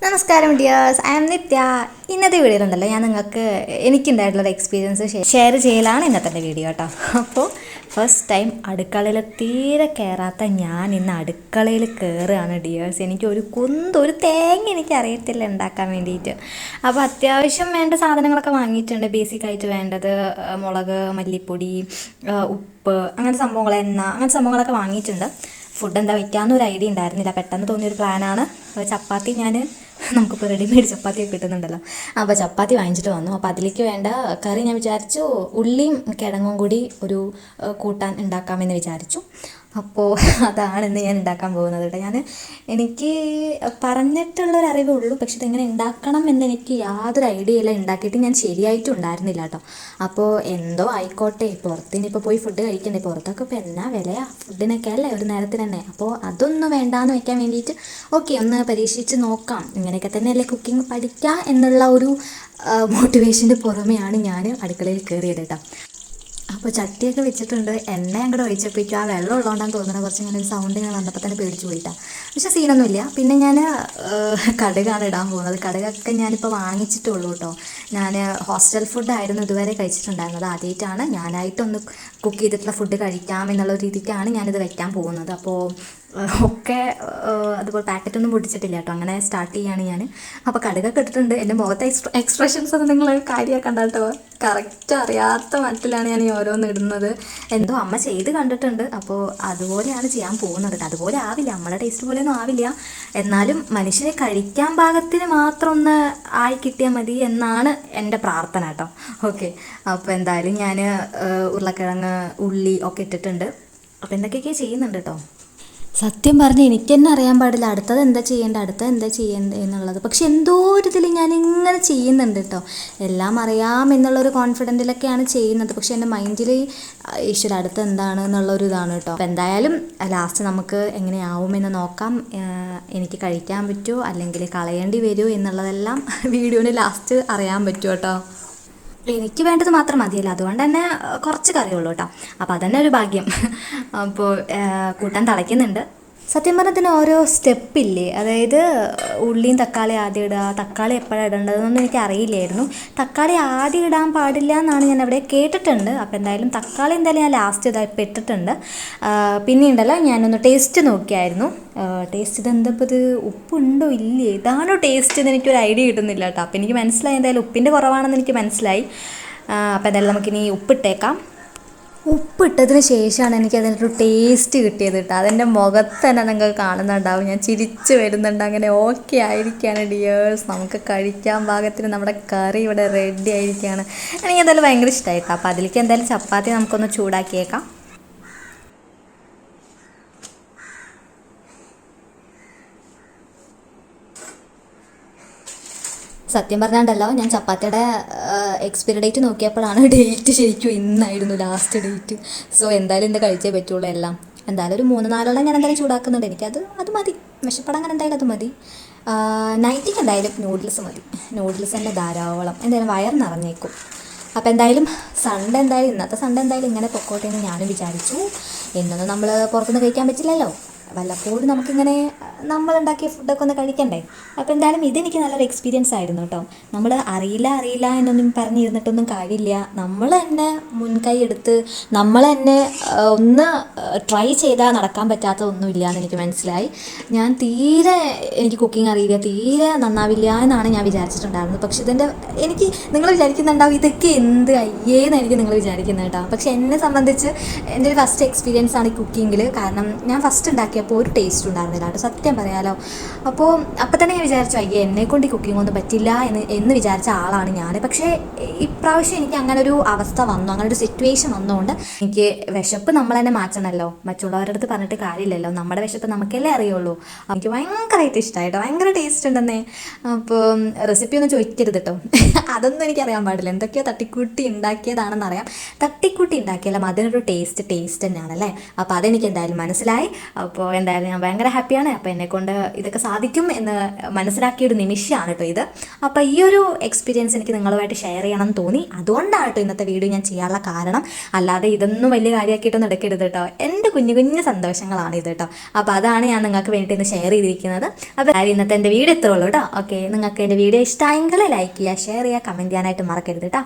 നമസ്കാരം dears, I am നിത്യ. ഇന്നത്തെ വീഡിയോയിലുണ്ടല്ലോ ഞാൻ നിങ്ങൾക്ക് എനിക്കുണ്ടായിട്ടുള്ളൊരു എക്സ്പീരിയൻസ് ഷെയർ ചെയ്യലാണ് ഇന്നത്തെ വീഡിയോ കേട്ടോ. അപ്പോൾ ഫസ്റ്റ് ടൈം അടുക്കളയിൽ തീരെ കയറാത്ത ഞാൻ ഇന്ന് അടുക്കളയിൽ കയറുകയാണ് ഡിയേഴ്സ്. ഒരു തേങ്ങ എനിക്ക് അറിയത്തില്ല ഉണ്ടാക്കാൻ വേണ്ടിയിട്ട്. അപ്പോൾ അത്യാവശ്യം വേണ്ട സാധനങ്ങളൊക്കെ വാങ്ങിയിട്ടുണ്ട്. ബേസിക്കായിട്ട് വേണ്ടത് മുളക്, മല്ലിപ്പൊടി, ഉപ്പ്, അങ്ങനത്തെ സംഭവങ്ങൾ, എണ്ണ, അങ്ങനത്തെ സംഭവങ്ങളൊക്കെ വാങ്ങിയിട്ടുണ്ട്. ഫുഡ് എന്താ വയ്ക്കാമെന്നൊരു ഐഡിയ ഉണ്ടായിരുന്നില്ല. പെട്ടെന്ന് തോന്നിയൊരു പ്ലാനാണ്. ചപ്പാത്തി നമുക്കിപ്പോൾ റെഡിമെയ്ഡ് ചപ്പാത്തിയൊക്കെ കിട്ടുന്നുണ്ടല്ലോ. അപ്പോൾ ചപ്പാത്തി വാങ്ങിച്ചിട്ട് വന്നു. അപ്പോൾ അതിലേക്ക് വേണ്ട കറി ഞാൻ വിചാരിച്ചു ഉള്ളിയും കിഴങ്ങും കൂടി ഒരു കൂട്ടാൻ ഉണ്ടാക്കാമെന്ന് വിചാരിച്ചു. അപ്പോൾ അതാണ് ഇന്ന് ഞാൻ ഉണ്ടാക്കാൻ പോകുന്നത് കേട്ടോ. എനിക്ക് പറഞ്ഞിട്ടുള്ളൊരറിവുള്ളൂ, പക്ഷെ ഇതെങ്ങനെ ഉണ്ടാക്കണം എന്നെനിക്ക് യാതൊരു ഐഡിയ ഇല്ല. ഉണ്ടാക്കിയിട്ട് ഞാൻ ശരിയായിട്ടും ഉണ്ടായിരുന്നില്ല കേട്ടോ. അപ്പോൾ എന്തോ ആയിക്കോട്ടെ, പുറത്തിനിപ്പോൾ പോയി ഫുഡ് കഴിക്കണ്ടേ. പുറത്തൊക്കെ ഇപ്പോൾ എന്നാ വിലയാണ് ഫുഡിനൊക്കെ അല്ലേ, ഒരു നേരത്തിന് തന്നെ. അപ്പോൾ അതൊന്നും വേണ്ടാന്ന് വയ്ക്കാൻ വേണ്ടിയിട്ട് ഒന്ന് പരീക്ഷിച്ച് നോക്കാം, ഇങ്ങനെയൊക്കെ തന്നെയല്ലേ കുക്കിംഗ് പഠിക്കുക എന്നുള്ള ഒരു മോട്ടിവേഷൻ്റെ പുറമെയാണ് ഞാൻ അടുക്കളയിൽ കയറിയത് കേട്ടോ. അപ്പോൾ ചട്ടിയൊക്കെ വെച്ചിട്ടുണ്ട്. എണ്ണ അങ്ങോട്ട് ഒഴിച്ചപ്പോഴേക്കും ആ വെള്ളം ഉള്ളതുകൊണ്ടാണ് തോന്നുന്നത് കുറച്ച് ഇങ്ങനെ ഒരു സൗണ്ട് ഞാൻ വന്നപ്പോൾ തന്നെ പേടിച്ച് പോയിട്ടാണ്. പക്ഷേ സീനൊന്നുമില്ല. പിന്നെ ഞാൻ കടുകാണ് ഇടാൻ പോകുന്നത്. കടുകൊക്കെ ഞാനിപ്പോൾ വാങ്ങിച്ചിട്ടുള്ളൂ കേട്ടോ. ഞാൻ ഹോസ്റ്റൽ ഫുഡായിരുന്നു ഇതുവരെ കഴിച്ചിട്ടുണ്ടായിരുന്നത്. ആദ്യമായിട്ടാണ് ഞാനായിട്ടൊന്ന് കുക്ക് ചെയ്തിട്ടുള്ള ഫുഡ് കഴിക്കാം എന്നുള്ള രീതിക്കാണ് ഞാനിത് വയ്ക്കാൻ പോകുന്നത്. അപ്പോൾ ഒക്കെ അതുപോലെ പാക്കറ്റൊന്നും പൊട്ടിച്ചിട്ടില്ല കേട്ടോ. അങ്ങനെ സ്റ്റാർട്ട് ചെയ്യുകയാണ് ഞാൻ. അപ്പോൾ കടുകൊക്കെ ഇട്ടിട്ടുണ്ട്. എൻ്റെ മുഖത്തെ എക്സ്പ്രഷൻസ് ഒന്നും നിങ്ങൾ കാര്യമാക്കണ്ട കേട്ടോ. കറക്റ്റ് അറിയാത്ത മട്ടിലാണ് ഞാൻ ഈ ഓരോന്ന് ഇടുന്നത്. എന്തോ അമ്മ ചെയ്ത് കണ്ടിട്ടുണ്ട്. അപ്പോൾ അതുപോലെയാണ് ചെയ്യാൻ പോകുന്നത്. അതുപോലെ ആവില്ല, നമ്മുടെ ടേസ്റ്റ് പോലെയൊന്നും ആവില്ല. എന്നാലും മനുഷ്യനെ കഴിക്കാൻ പാകത്തിന് മാത്രം ഒന്ന് ആയി കിട്ടിയാൽ മതി എന്നാണ് എൻ്റെ പ്രാർത്ഥന കേട്ടോ. ഓക്കെ, അപ്പോൾ എന്തായാലും ഞാൻ ഉരുളക്കിഴങ്ങ്, ഉള്ളി ഒക്കെ ഇട്ടിട്ടുണ്ട്. അപ്പോൾ എന്തൊക്കെയൊക്കെയാണ് ചെയ്യുന്നുണ്ട് കേട്ടോ. സത്യം പറഞ്ഞ് എനിക്ക് തന്നെ അറിയാൻ പാടില്ല അടുത്തത് എന്താ ചെയ്യേണ്ടത് എന്നുള്ളത്. പക്ഷെ എന്തോ ഒരു ഇതിൽ ഞാനിങ്ങനെ ചെയ്യുന്നുണ്ട് കേട്ടോ. എല്ലാം അറിയാം എന്നുള്ളൊരു കോൺഫിഡൻറ്റിലൊക്കെയാണ് ചെയ്യുന്നത്. പക്ഷെ എൻ്റെ മൈൻഡിൽ ഈശ്വര അടുത്ത് എന്താണ് എന്നുള്ളൊരു ഇതാണ് കേട്ടോ. അപ്പോൾ എന്തായാലും ലാസ്റ്റ് നമുക്ക് എങ്ങനെയാവുമെന്ന് നോക്കാം. എനിക്ക് കഴിക്കാൻ പറ്റുമോ അല്ലെങ്കിൽ കളയേണ്ടി വരുമോ എന്നുള്ളതെല്ലാം വീഡിയോന് ലാസ്റ്റ് അറിയാൻ പറ്റുമോ കേട്ടോ. എനിക്ക് വേണ്ടത് മാത്രം മതിയല്ലോ, അതുകൊണ്ട് തന്നെ കുറച്ച് കറിയുള്ളൂ കേട്ടോ. അപ്പോൾ അതന്നെ ഒരു ഭാഗ്യം. അപ്പോൾ കൂട്ടാൻ തിളയ്ക്കുന്നുണ്ട്. സത്യം പറഞ്ഞതിന് ഓരോ സ്റ്റെപ്പില്ലേ, അതായത് ഉള്ളിയും തക്കാളി ആദ്യം ഇടുക, തക്കാളി എപ്പോഴാണ് ഇടേണ്ടതെന്നൊന്നും എനിക്ക് അറിയില്ലായിരുന്നു. തക്കാളി ആദ്യം ഇടാൻ പാടില്ല എന്നാണ് ഞാൻ അവിടെ കേട്ടിട്ടുണ്ട്. അപ്പോൾ എന്തായാലും തക്കാളി ഞാൻ ലാസ്റ്റ് ഇതായിപ്പോൾ ഇട്ടിട്ടുണ്ട്. പിന്നെ ഉണ്ടല്ലോ ഞാനൊന്ന് ടേസ്റ്റ് നോക്കിയായിരുന്നു. ടേസ്റ്റ് ഇതെന്തപ്പോൾ ഇത് ഉപ്പുണ്ടോ ഇല്ലേ, ഇതാണോ ടേസ്റ്റ് എന്ന് എനിക്കൊരു ഐഡിയ കിട്ടുന്നില്ല കേട്ടോ. അപ്പോൾ എനിക്ക് മനസ്സിലായി എന്തായാലും ഉപ്പിൻ്റെ കുറവാണെന്ന് എനിക്ക് മനസ്സിലായി. അപ്പോൾ എന്തായാലും നമുക്കിനി ഉപ്പിട്ടേക്കാം. ഉപ്പിട്ടതിന് ശേഷമാണ് എനിക്കതിനൊരു ടേസ്റ്റ് കിട്ടിയത് കേട്ടോ. അതെൻ്റെ മുഖത്ത് തന്നെ നിങ്ങൾക്ക് കാണുന്നുണ്ടാവും. ഞാൻ ചിരിച്ച് വരുന്നുണ്ട്. അങ്ങനെ ഓക്കെ ആയിരിക്കുകയാണ് ഡിയേഴ്സ്. നമുക്ക് കഴിക്കാൻ പാകത്തിന് നമ്മുടെ കറി ഇവിടെ റെഡി ആയിരിക്കുകയാണ്. എനിക്ക് എന്തായാലും ഭയങ്കര ഇഷ്ടമായിട്ടോ. അപ്പോൾ അതിലേക്ക് എന്തായാലും ചപ്പാത്തി നമുക്കൊന്ന് ചൂടാക്കിയേക്കാം. സത്യം പറഞ്ഞാണ്ടല്ലോ, ഞാൻ ചപ്പാത്തിയുടെ എക്സ്പയറി ഡേറ്റ് നോക്കിയപ്പോഴാണ് ഡേറ്റ് ശരിക്കും ഇന്നായിരുന്നു ലാസ്റ്റ് ഡേറ്റ്. സോ എന്തായാലും എൻ്റെ കഴിച്ചേ പറ്റുള്ളൂ എല്ലാം. എന്തായാലും ഒരു 3-4 ഞാൻ എന്തായാലും ചൂടാക്കുന്നുണ്ട്. അത് മതി, വിശപ്പടം അങ്ങനെ എന്തായാലും അത് മതി. നൈറ്റിക്ക് എന്തായാലും നൂഡിൽസ് മതി. നൂഡിൽസ് തന്നെ ധാരാളം, എന്തായാലും വയർ നിറഞ്ഞേക്കും. അപ്പോൾ എന്തായാലും ഇന്നത്തെ സൺഡേ എന്തായാലും ഇങ്ങനെ പൊക്കോട്ടെ എന്ന് ഞാനും വിചാരിച്ചു. എന്നൊന്നും നമ്മൾ പുറത്തുനിന്ന് കഴിക്കാൻ പറ്റില്ലല്ലോ. വല്ലപ്പോഴും നമുക്കിങ്ങനെ നമ്മളുണ്ടാക്കിയ ഫുഡൊക്കെ ഒന്ന് കഴിക്കണ്ടേ. അപ്പോൾ എന്തായാലും ഇതെനിക്ക് നല്ലൊരു എക്സ്പീരിയൻസ് ആയിരുന്നു കേട്ടോ. നമ്മൾ അറിയില്ല എന്നൊന്നും പറഞ്ഞിരുന്നിട്ടൊന്നും കാര്യമില്ല. നമ്മൾ തന്നെ മുൻകൈ എടുത്ത് നമ്മൾ തന്നെ ഒന്ന് ട്രൈ ചെയ്താൽ നടക്കാൻ പറ്റാത്തതൊന്നുമില്ല എന്ന് എനിക്ക് മനസ്സിലായി. എനിക്ക് കുക്കിംഗ് അറിയില്ല, തീരെ നന്നാവില്ല എന്നാണ് ഞാൻ വിചാരിച്ചിട്ടുണ്ടായിരുന്നത്. പക്ഷെ എനിക്ക് നിങ്ങൾ വിചാരിക്കുന്നുണ്ടാവും ഇതൊക്കെ എന്ത് അയ്യേന്നായിരിക്കും നിങ്ങൾ വിചാരിക്കുന്നത് കേട്ടോ. പക്ഷെ എന്നെ സംബന്ധിച്ച് എൻ്റെ ഒരു ഫസ്റ്റ് എക്സ്പീരിയൻസ് ആണ് ഈ കുക്കിങ്ങിൽ. കാരണം ഞാൻ ഫസ്റ്റ് ഉണ്ടാക്കിയപ്പോൾ ഒരു ടേസ്റ്റ് ഉണ്ടായിരുന്നില്ല കേട്ടോ, സത്യം പറയാലോ. അപ്പോൾ തന്നെ ഞാൻ വിചാരിച്ചു അയ്യേ എന്നെക്കൊണ്ട് ഈ കുക്കിംഗ് ഒന്നും പറ്റില്ല എന്ന് വിചാരിച്ച ആളാണ് ഞാൻ. പക്ഷേ ഇപ്രാവശ്യം എനിക്ക് അങ്ങനെ ഒരു അവസ്ഥ വന്നു, അങ്ങനെ ഒരു സിറ്റുവേഷൻ വന്നുകൊണ്ട് എനിക്ക് വിശപ്പ് നമ്മൾ തന്നെ മാറ്റണമല്ലോ. മറ്റുള്ളവരുടെ അടുത്ത് പറഞ്ഞിട്ട് കാര്യമില്ലല്ലോ, നമ്മുടെ വിശപ്പ് നമുക്കല്ലേ അറിയുള്ളൂ. എനിക്ക് ഭയങ്കരമായിട്ട് ഇഷ്ടമായിട്ടോ, ഭയങ്കര ടേസ്റ്റ് ഉണ്ടെന്നേ. അപ്പോൾ റെസിപ്പി ഒന്നും ചോദിക്കരുത് കേട്ടോ. അതൊന്നും എനിക്കറിയാൻ പാടില്ല. എന്തൊക്കെയോ തട്ടിക്കൂട്ടി ഉണ്ടാക്കിയതാണെന്നറിയാം. തട്ടിക്കൂട്ടി ഉണ്ടാക്കിയാലും അതിനൊരു ടേസ്റ്റ് തന്നെയാണല്ലേ. അപ്പോൾ അതെനിക്ക് എന്തായാലും മനസ്സിലായി. അപ്പോൾ എന്തായാലും ഞാൻ ഭയങ്കര ഹാപ്പിയാണ്. അപ്പോൾ എന്നെക്കൊണ്ട് ഇതൊക്കെ സാധിക്കും എന്ന് മനസ്സിലാക്കിയൊരു നിമിഷമാണ് കേട്ടോ ഇത്. അപ്പോൾ ഈ ഒരു എക്സ്പീരിയൻസ് എനിക്ക് നിങ്ങളുമായിട്ട് ഷെയർ ചെയ്യണം എന്ന് തോന്നി. അതുകൊണ്ടാണ് കേട്ടോ ഇന്നത്തെ വീഡിയോ ഞാൻ ചെയ്യാനുള്ള കാരണം. അല്ലാതെ ഇതൊന്നും വലിയ കാര്യമാക്കിയിട്ടൊന്നും എടുക്കരുത് കേട്ടോ. എൻ്റെ കുഞ്ഞു കുഞ്ഞു സന്തോഷങ്ങളാണ് ഇത് കേട്ടോ. അപ്പോൾ അതാണ് ഞാൻ നിങ്ങൾക്ക് വേണ്ടി ഇന്ന് ഷെയർ ചെയ്തിരിക്കുന്നത്. അപ്പോൾ ഇന്നത്തെ എൻ്റെ വീഡിയോ ഇത്രേ ഉള്ളൂ കേട്ടോ. ഓക്കെ, നിങ്ങൾക്ക് എൻ്റെ വീഡിയോ ഇഷ്ടമായെങ്കിൽ ലൈക്ക് ചെയ്യുക, ഷെയർ ചെയ്യുക, കമൻറ്റ് ചെയ്യാനായിട്ട് മറക്കരുത് കേട്ടോ.